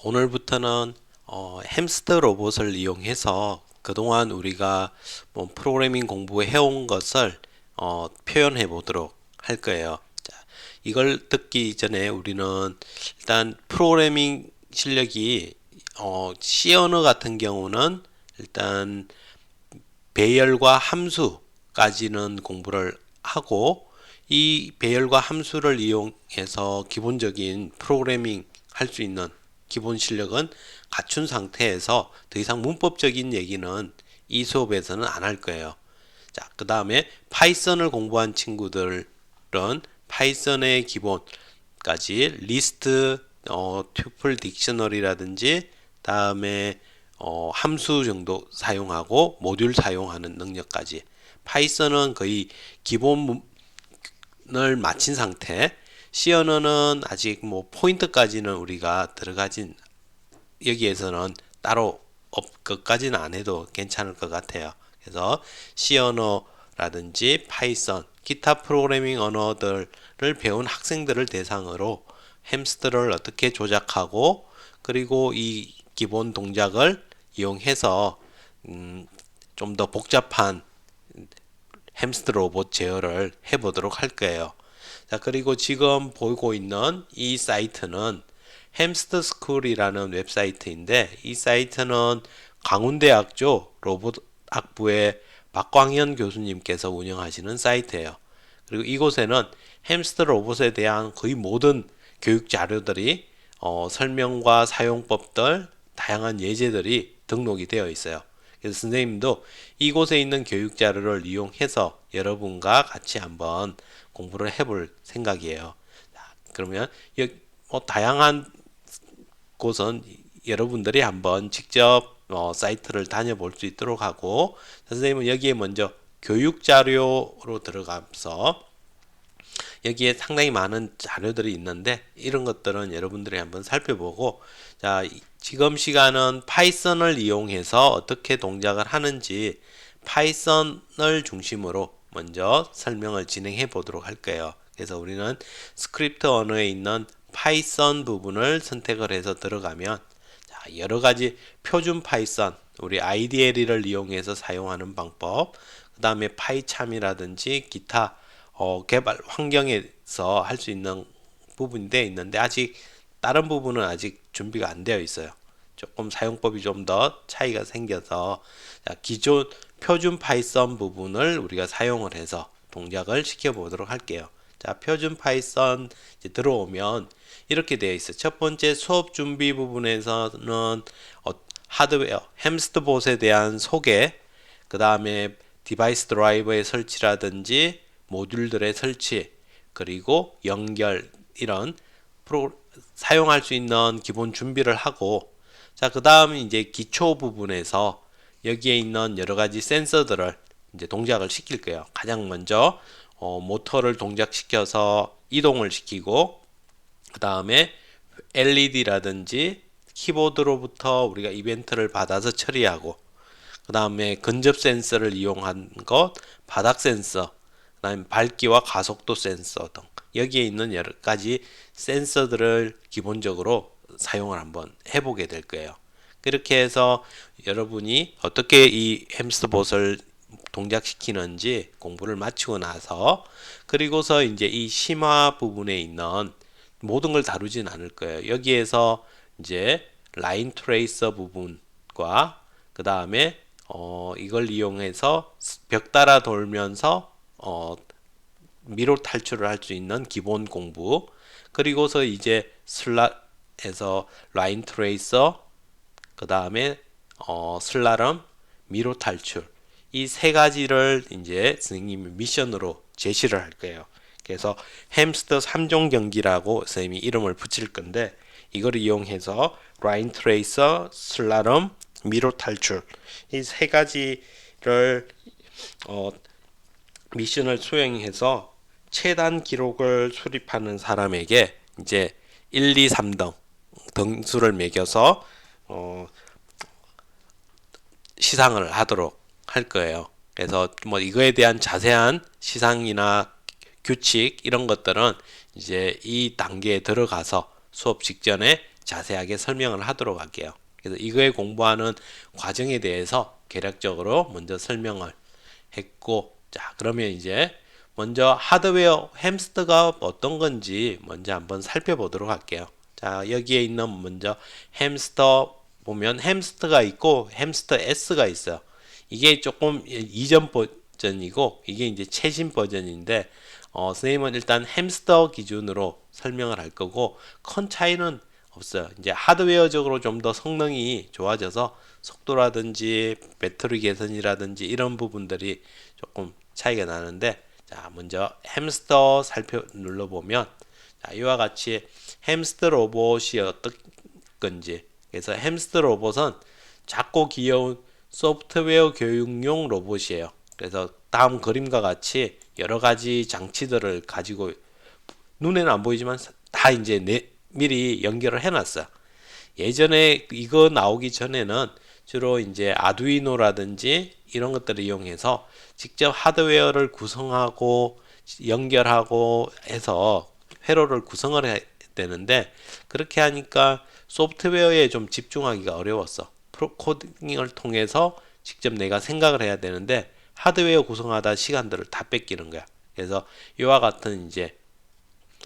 오늘부터는 햄스터 로봇을 이용해서 그동안 우리가 프로그래밍 공부해온 것을 표현해 보도록 할 거예요. 자, 이걸 듣기 전에 우리는 일단 프로그래밍 실력이 C 언어 같은 경우는 일단 배열과 함수까지는 공부를 하고 이 배열과 함수를 이용해서 기본적인 프로그래밍 할 수 있는 기본 실력은 갖춘 상태에서 더 이상 문법적인 얘기는 이 수업에서는 안 할 거예요. 자, 그 다음에 파이썬을 공부한 친구들은 파이썬의 기본까지 리스트, 튜플 딕셔너리라든지 다음에 함수 정도 사용하고 모듈 사용하는 능력까지 파이썬은 거의 기본을 마친 상태. C 언어는 아직 포인트까지는 우리가 들어가진 여기에서는 따로 것까지는 안 해도 괜찮을 것 같아요. 그래서 C 언어라든지 파이썬, 기타 프로그래밍 언어들을 배운 학생들을 대상으로 햄스터를 어떻게 조작하고 그리고 이 기본 동작을 이용해서 좀 더 복잡한 햄스터 로봇 제어를 해보도록 할 거예요. 자, 그리고 지금 보고 있는 이 사이트는 햄스터 스쿨이라는 웹사이트인데 이 사이트는 강원대학교 로봇 학부의 박광현 교수님께서 운영하시는 사이트예요. 그리고 이곳에는 햄스터 로봇에 대한 거의 모든 교육 자료들이 설명과 사용법들, 다양한 예제들이 등록이 되어 있어요. 그래서 선생님도 이곳에 있는 교육 자료를 이용해서 여러분과 같이 한번 공부를 해볼 생각이에요. 자, 그러면 다양한 곳은 여러분들이 한번 직접 사이트를 다녀볼 수 있도록 하고 선생님은 여기에 먼저 교육 자료로 들어가서 여기에 상당히 많은 자료들이 있는데 이런 것들은 여러분들이 한번 살펴보고 자, 지금 시간은 파이썬을 이용해서 어떻게 동작을 하는지 파이썬을 중심으로 먼저 설명을 진행해 보도록 할 거예요. 그래서 우리는 스크립트 언어에 있는 파이썬 부분을 선택을 해서 들어가면 자, 여러 가지 표준 파이썬, 우리 IDLE를 이용해서 사용하는 방법, 그 다음에 파이참이라든지 기타 개발 환경에서 할 수 있는 부분이 되어 있는데 아직 다른 부분은 아직 준비가 안 되어 있어요. 조금 사용법이 좀 더 차이가 생겨서 자, 기존 표준 파이썬 부분을 우리가 사용을 해서 동작을 시켜 보도록 할게요. 자, 표준 파이썬 이제 들어오면 이렇게 되어 있어요. 첫 번째 수업 준비 부분에서는 하드웨어, 햄스터봇에 대한 소개, 그 다음에 디바이스 드라이버의 설치라든지 모듈들의 설치, 그리고 연결 이런 사용할 수 있는 기본 준비를 하고 자, 그 다음 이제 기초 부분에서 여기에 있는 여러 가지 센서들을 이제 동작을 시킬 거예요. 가장 먼저 모터를 동작시켜서 이동을 시키고 그 다음에 LED라든지 키보드로부터 우리가 이벤트를 받아서 처리하고 그 다음에 근접 센서를 이용한 것, 바닥 센서, 그 다음에 밝기와 가속도 센서 등 여기에 있는 여러 가지 센서들을 기본적으로 사용을 한번 해보게 될 거예요. 그렇게 해서 여러분이 어떻게 이 햄스터봇을 동작시키는지 공부를 마치고 나서 그리고서 이제 이 심화 부분에 있는 모든 걸 다루진 않을 거예요. 여기에서 이제 라인 트레이서 부분과 그 다음에 이걸 이용해서 벽 따라 돌면서 미로 탈출을 할 수 있는 기본 공부 그리고서 이제 슬롯에서 라인 트레이서 그 다음에 슬라럼 미로 탈출 이 세 가지를 이제 선생님이 미션으로 제시를 할 거예요. 그래서 햄스터 3종 경기라고 선생님이 이름을 붙일 건데 이걸 이용해서 라인 트레이서, 슬라럼, 미로 탈출 이 세 가지를 미션을 수행해서 최단 기록을 수립하는 사람에게 이제 1, 2, 3등 등수를 매겨서 시상을 하도록 할 거예요. 그래서 이거에 대한 자세한 시상이나 규칙 이런 것들은 이제 이 단계에 들어가서 수업 직전에 자세하게 설명을 하도록 할게요. 그래서 이거에 공부하는 과정에 대해서 개략적으로 먼저 설명을 했고, 자, 그러면 이제 먼저 하드웨어 햄스터가 어떤 건지 먼저 한번 살펴보도록 할게요. 자, 여기에 있는 먼저 햄스터 보면 햄스터가 있고 햄스터 S가 있어요. 이게 조금 이전 버전이고 이게 이제 최신 버전인데 선생님은 일단 햄스터 기준으로 설명을 할 거고 큰 차이는 없어요. 이제 하드웨어적으로 좀 더 성능이 좋아져서 속도라든지 배터리 개선이라든지 이런 부분들이 조금 차이가 나는데 자, 먼저 햄스터 눌러보면 자, 이와 같이 햄스터 로봇이 어떤 건지 그래서 햄스터 로봇은 작고 귀여운 소프트웨어 교육용 로봇이에요. 그래서 다음 그림과 같이 여러 가지 장치들을 가지고 눈에는 안 보이지만 다 이제 미리 연결을 해놨어요. 예전에 이거 나오기 전에는 주로 이제 아두이노라든지 이런 것들을 이용해서 직접 하드웨어를 구성하고 연결하고 해서 회로를 구성을 해야 되는데 그렇게 하니까 소프트웨어에 좀 집중하기가 어려웠어. 프로 코딩을 통해서 직접 내가 생각을 해야 되는데 하드웨어 구성하다 시간들을 다 뺏기는 거야. 그래서 이와 같은 이제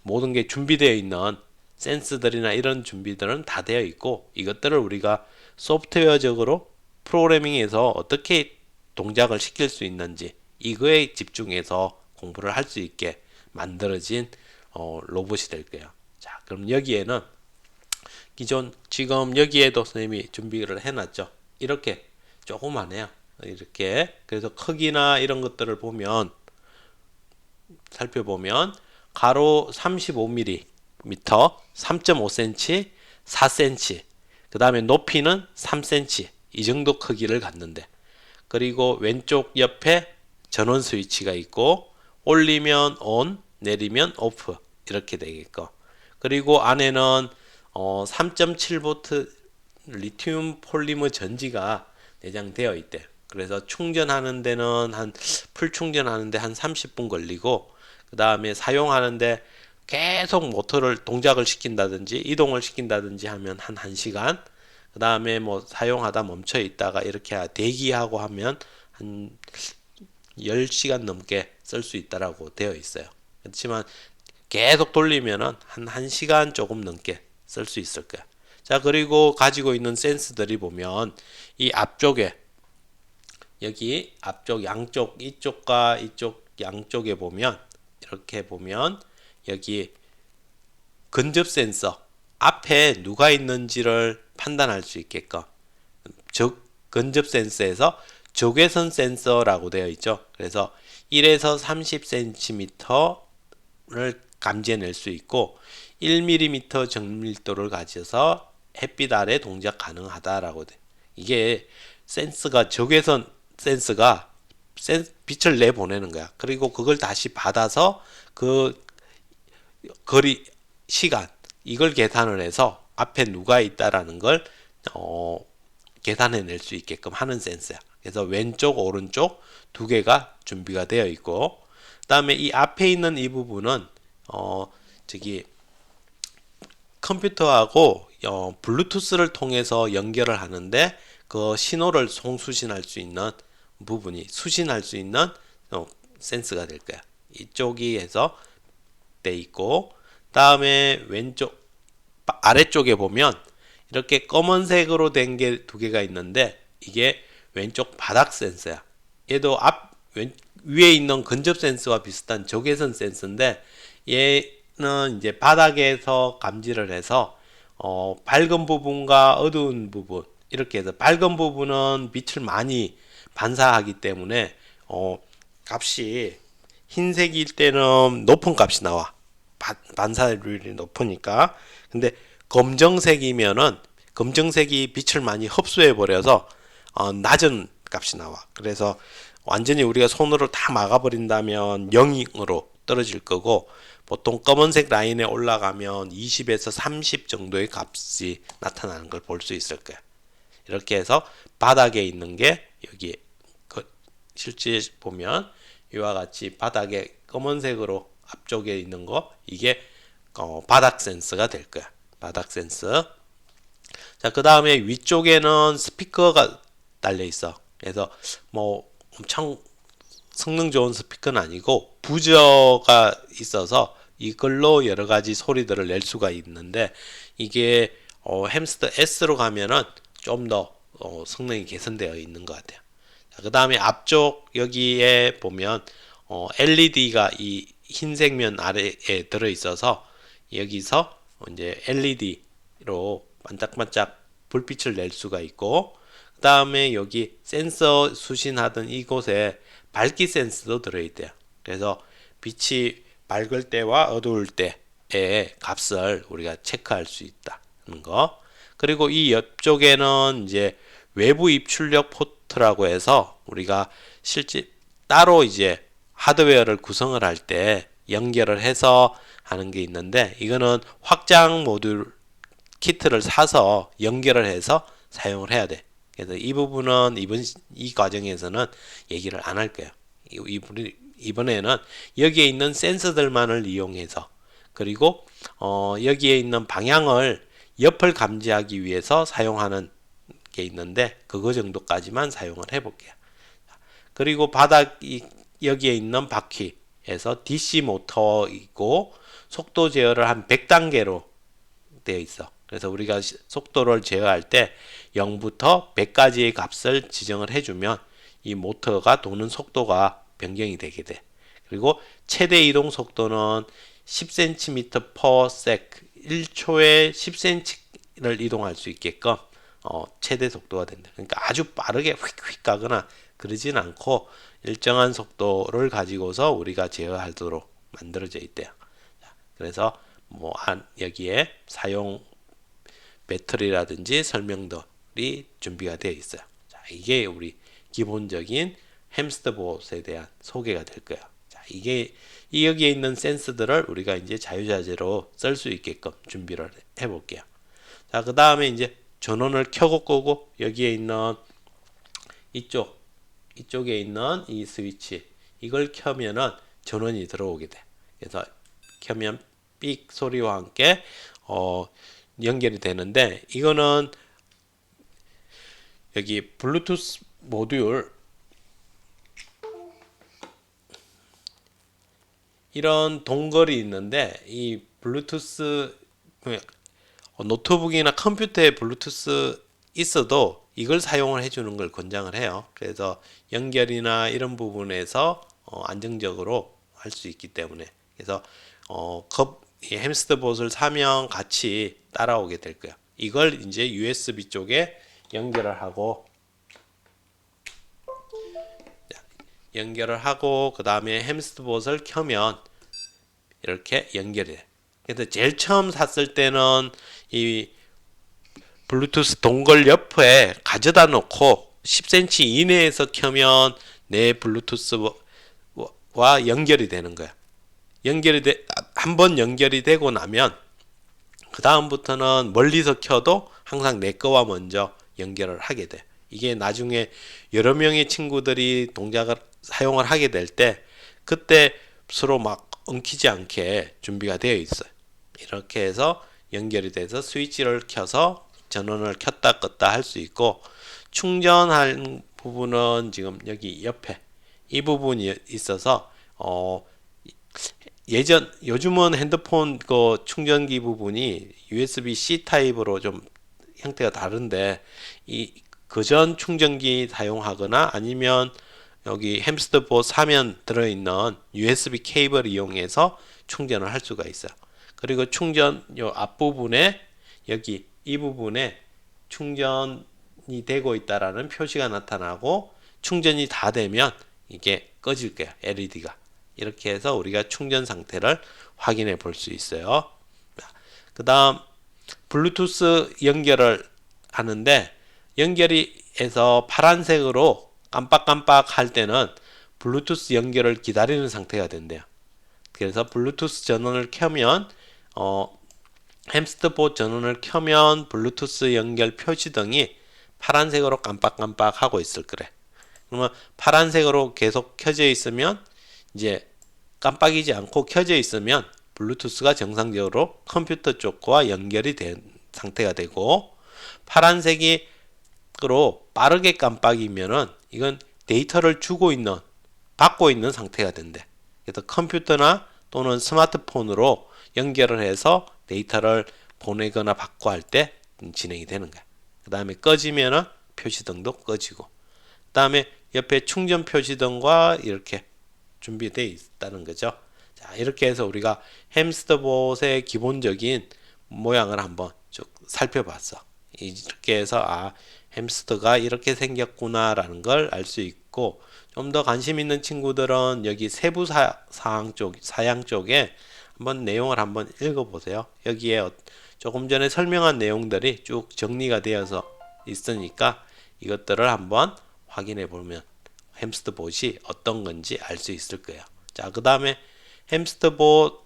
모든 게 준비되어 있는 센스들이나 이런 준비들은 다 되어 있고 이것들을 우리가 소프트웨어적으로 프로그래밍에서 어떻게 동작을 시킬 수 있는지 이거에 집중해서 공부를 할 수 있게 만들어진 로봇이 될 거예요. 자, 그럼 여기에는 기존 지금 여기에도 선생님이 준비를 해놨죠. 이렇게 조그만해요. 이렇게 그래서 크기나 이런 것들을 보면 살펴보면 가로 35mm, 3.5cm, 4cm, 그 다음에 높이는 3cm 이 정도 크기를 갖는데 그리고 왼쪽 옆에 전원 스위치가 있고 올리면 ON, 내리면 OFF 이렇게 되겠고 그리고 안에는 3.7V 리튬 폴리머 전지가 내장되어 있대. 그래서 충전하는 데는 풀 충전하는데 한 30분 걸리고 그 다음에 사용하는데 계속 모터를 동작을 시킨다든지 이동을 시킨다든지 하면 한 1시간 그 다음에 뭐 사용하다 멈춰 있다가 이렇게 대기하고 하면 한 10시간 넘게 쓸 수 있다라고 되어 있어요. 그렇지만 계속 돌리면은 한 1시간 조금 넘게 쓸 수 있을 거야. 자, 그리고 가지고 있는 센스들이 보면 이 앞쪽에 여기 앞쪽 양쪽 이쪽과 이쪽 양쪽에 보면 이렇게 보면 여기 근접 센서 앞에 누가 있는지를 판단할 수 있게끔 즉 근접 센서에서 적외선 센서라고 되어 있죠. 그래서 1에서 30cm를 감지해낼 수 있고 1mm 정밀도를 가져서 햇빛 아래 동작 가능하다라고 돼. 이게 센스가 적외선 센스가 빛을 내보내는 거야. 그리고 그걸 다시 받아서 그 거리 시간 이걸 계산을 해서 앞에 누가 있다라는 걸 계산해낼 수 있게끔 하는 센서야. 그래서 왼쪽 오른쪽 두 개가 준비가 되어 있고 그 다음에 이 앞에 있는 이 부분은 저기 컴퓨터하고 블루투스를 통해서 연결을 하는데 그 신호를 송수신할 수 있는 부분이 수신할 수 있는 센스가 될 거야. 이쪽이 해서 돼 있고 다음에 왼쪽 아래쪽에 보면 이렇게 검은색으로 된 게 두 개가 있는데 이게 왼쪽 바닥 센서야. 얘도 위에 있는 근접 센서와 비슷한 적외선 센서인데 얘는 이제 바닥에서 감지를 해서 밝은 부분과 어두운 부분 이렇게 해서 밝은 부분은 빛을 많이 반사하기 때문에 값이 흰색일 때는 높은 값이 나와. 반사율이 높으니까. 근데 검정색이면은 검정색이 빛을 많이 흡수해 버려서 낮은 값이 나와. 그래서 완전히 우리가 손으로 다 막아버린다면 0으로 떨어질 거고 보통 검은색 라인에 올라가면 20에서 30 정도의 값이 나타나는 걸 볼 수 있을 거야. 이렇게 해서 바닥에 있는 게 여기 실제 보면 이와 같이 바닥에 검은색으로 앞쪽에 있는 거 이게 바닥 센서가 될 거야. 바닥 센서. 자, 그 다음에 위쪽에는 스피커가 달려 있어. 그래서 뭐 엄청 성능 좋은 스피커는 아니고 부저가 있어서 이걸로 여러 가지 소리들을 낼 수가 있는데 이게 햄스터 S로 가면은 좀 더 성능이 개선되어 있는 것 같아요. 그 다음에 앞쪽 여기에 보면 LED가 이 흰색 면 아래에 들어 있어서 여기서 이제 LED로 반짝반짝 불빛을 낼 수가 있고, 그 다음에 여기 센서 수신하던 이곳에 밝기 센서도 들어있대요. 그래서 빛이 밝을 때와 어두울 때의 값을 우리가 체크할 수 있다는 거. 그리고 이 옆쪽에는 이제 외부 입출력 포트라고 해서 우리가 실제 따로 이제 하드웨어를 구성을 할 때 연결을 해서 하는 게 있는데, 이거는 확장 모듈 키트를 사서 연결을 해서 사용을 해야 돼. 그래서 이 부분은 이 과정에서는 얘기를 안 할 거예요. 이번에는 여기에 있는 센서들만을 이용해서, 그리고 여기에 있는 방향을 옆을 감지하기 위해서 사용하는 게 있는데 그거 정도까지만 사용을 해볼게요. 그리고 여기에 있는 바퀴에서 DC 모터 있고 속도 제어를 한 100단계로 되어 있어. 그래서 우리가 속도를 제어할 때 0부터 100까지의 값을 지정을 해주면 이 모터가 도는 속도가 변경이 되게 돼. 그리고 최대 이동 속도는 10cm/sec, 1초에 10cm를 이동할 수 있게끔 최대 속도가 된다. 그러니까 아주 빠르게 휙휙 가거나 그러진 않고 일정한 속도를 가지고서 우리가 제어하도록 만들어져 있대요. 그래서 뭐 여기에 사용 배터리라든지 설명들이 준비가 되어 있어요. 자, 이게 우리 기본적인 햄스터봇에 대한 소개가 될 거예요. 자, 이게 여기에 있는 센서들을 우리가 이제 자유자재로 쓸 수 있게끔 준비를 해볼게요. 자, 그 다음에 이제 전원을 켜고 끄고 여기에 있는 이쪽에 있는 이 스위치 이걸 켜면은 전원이 들어오게 돼. 그래서 켜면 삑 소리와 함께 연결이 되는데, 이거는 여기 블루투스 모듈 이런 동글이 있는데, 이 블루투스 노트북이나 컴퓨터에 블루투스 있어도 이걸 사용을 해주는 걸 권장을 해요. 그래서 연결이나 이런 부분에서 안정적으로 할 수 있기 때문에, 그래서 이 햄스터봇을 사면 같이 따라오게 될 거야. 이걸 이제 USB 쪽에 연결을 하고 그 다음에 햄스터봇을 켜면 이렇게 연결이 돼. 그래서 제일 처음 샀을 때는 이 블루투스 동글 옆에 가져다 놓고 10cm 이내에서 켜면 내 블루투스와 연결이 되는 거야. 한번 연결이 되고 나면 그 다음부터는 멀리서 켜도 항상 내 거와 먼저 연결을 하게 돼. 이게 나중에 여러 명의 친구들이 동작을 사용을 하게 될 때 그때 서로 막 엉키지 않게 준비가 되어 있어요. 이렇게 해서 연결이 돼서 스위치를 켜서 전원을 켰다 껐다 할 수 있고, 충전할 부분은 지금 여기 옆에 이 부분이 있어서 요즘은 핸드폰 그 충전기 부분이 USB-C 타입으로 좀 형태가 다른데, 이 그전 충전기 사용하거나 아니면 여기 햄스터봇 사면 들어있는 USB 케이블을 이용해서 충전을 할 수가 있어요. 그리고 충전 요 앞부분에 여기 이 부분에 충전이 되고 있다라는 표시가 나타나고, 충전이 다 되면 이게 꺼질 거예요. LED가. 이렇게 해서 우리가 충전 상태를 확인해 볼 수 있어요. 그 다음 블루투스 연결을 하는데, 연결이 해서 파란색으로 깜빡깜빡 할 때는 블루투스 연결을 기다리는 상태가 된대요. 그래서 블루투스 전원을 켜면 햄스터봇 전원을 켜면 블루투스 연결 표시등이 파란색으로 깜빡깜빡 하고 있을 거래. 그러면 파란색으로 계속 켜져 있으면, 이제 깜빡이지 않고 켜져 있으면 블루투스가 정상적으로 컴퓨터 쪽과 연결이 된 상태가 되고, 파란색으로 빠르게 깜빡이면은 이건 데이터를 받고 있는 상태가 된대. 그래서 컴퓨터나 또는 스마트폰으로 연결을 해서 데이터를 보내거나 받고 할 때 진행이 되는 거야. 그 다음에 꺼지면은 표시등도 꺼지고, 그 다음에 옆에 충전 표시등과 이렇게 준비되어 있다는 거죠. 자, 이렇게 해서 우리가 햄스터봇의 기본적인 모양을 한번 쭉 살펴봤어. 이렇게 해서 햄스터가 이렇게 생겼구나 라는 걸 알 수 있고, 좀 더 관심 있는 친구들은 여기 세부 사양 쪽에 한번 내용을 한번 읽어보세요. 여기에 조금 전에 설명한 내용들이 쭉 정리가 되어서 있으니까 이것들을 한번 확인해 보면 햄스터봇이 어떤 건지 알 수 있을 거예요. 자, 그 다음에 햄스터봇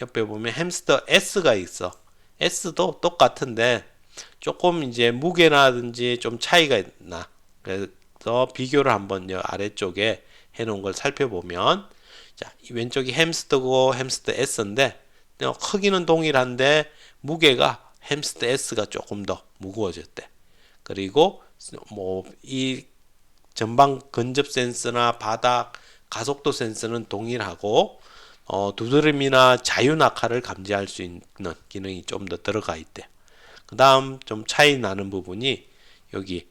옆에 보면 햄스터 S가 있어. S도 똑같은데 조금 이제 무게라든지 좀 차이가 있나. 그래서 비교를 한번 요 아래쪽에 해놓은 걸 살펴보면, 자, 왼쪽이 햄스터고 햄스터 S인데 크기는 동일한데 무게가 햄스터 S가 조금 더 무거워졌대. 그리고 뭐 이 전방 근접 센서나 바닥 가속도 센서는 동일하고 두드림이나 자유 낙하를 감지할 수 있는 기능이 좀 더 들어가 있대. 그 다음 좀 차이 나는 부분이 여기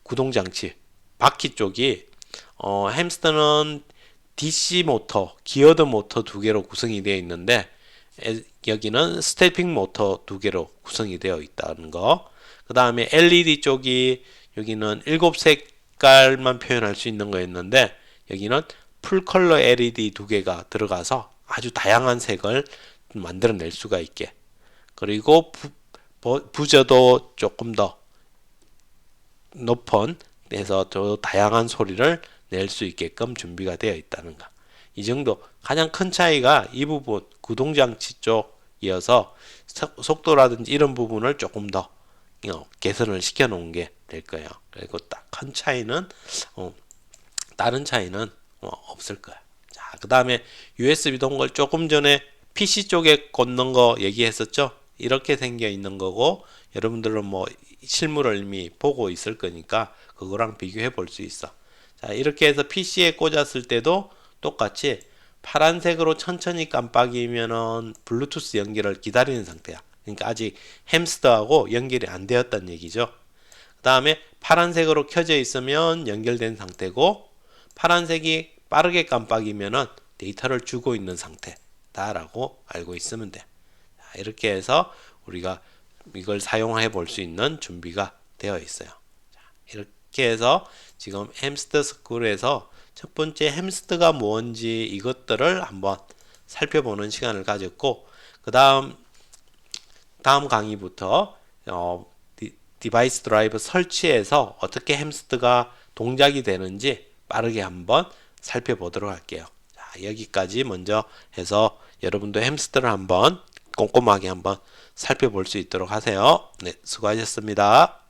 구동장치 바퀴 쪽이 햄스터는 DC 모터, 기어드 모터 두 개로 구성이 되어 있는데 여기는 스태핑 모터 두 개로 구성이 되어 있다는 거. 그 다음에 LED 쪽이 여기는 7색깔만 표현할 수 있는 거였는데 여기는 풀컬러 LED 두 개가 들어가서 아주 다양한 색을 만들어낼 수가 있게, 그리고 부저도 조금 더 높은 데서 더 다양한 소리를 낼 수 있게끔 준비가 되어 있다는 거. 이 정도. 가장 큰 차이가 이 부분 구동장치 쪽이어서 속도라든지 이런 부분을 조금 더 개선을 시켜 놓은 게 될 거예요. 그리고 딱 큰 차이는 다른 차이는 없을 거야. 자, 그 다음에 USB 동걸 조금 전에 PC 쪽에 꽂는 거 얘기했었죠. 이렇게 생겨 있는 거고, 여러분들은 뭐 실물을 이미 보고 있을 거니까 그거랑 비교해 볼 수 있어. 자, 이렇게 해서 PC에 꽂았을 때도 똑같이 파란색으로 천천히 깜빡이면은 블루투스 연결을 기다리는 상태야. 그러니까 아직 햄스터하고 연결이 안 되었다는 얘기죠. 그 다음에 파란색으로 켜져 있으면 연결된 상태고, 파란색이 빠르게 깜빡이면은 데이터를 주고 있는 상태다라고 알고 있으면 돼. 자, 이렇게 해서 우리가 이걸 사용해 볼 수 있는 준비가 되어 있어요. 자, 이렇게 해서 지금 햄스터 스쿨에서 첫 번째 햄스터가 뭔지 이것들을 한번 살펴보는 시간을 가졌고, 그 다음 강의부터 디바이스 드라이버 설치해서 어떻게 햄스터가 동작이 되는지 빠르게 한번 살펴보도록 할게요. 자, 여기까지 먼저 해서 여러분도 햄스터를 한번 꼼꼼하게 한번 살펴볼 수 있도록 하세요. 네, 수고하셨습니다.